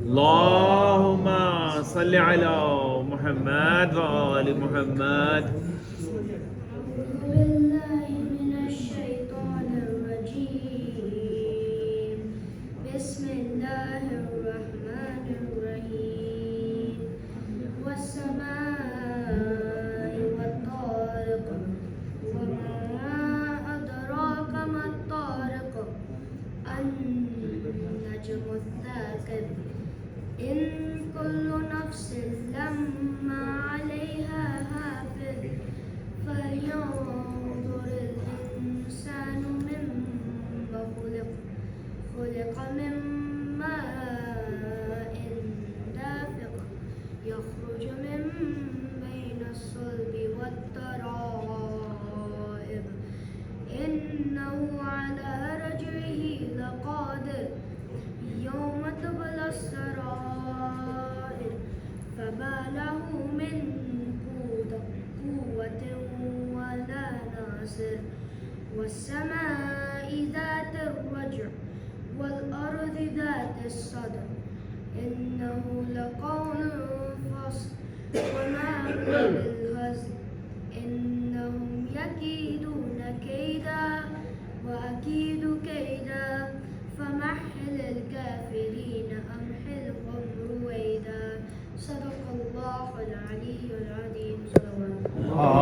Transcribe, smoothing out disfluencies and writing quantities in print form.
اللهم صل على محمد وآل محمد. أعوذ بالله من الشيطان الرجيم. بسم الله الرحمن الرحيم. والسماء والطارق وما أدراك ما الطارق النجم الثاقب إن كل نفس لما عليها حافظ فلينظر الإنسان مما خلق من ماء دافق يخرج من بين الصلب والترائب إنه على رجعه لقادر يوم تبلى السرائر فما له من قوة ولا ناصر والسماء ذات الرجع والأرض ذات الصدع إنه لقول فصل وما هو بالهزل إنهم يكيدون كيدا وأكيد كيدا فمهل الكافرين أمهلهم رويدا. صدق الله العلي العظيم. صلوات الله.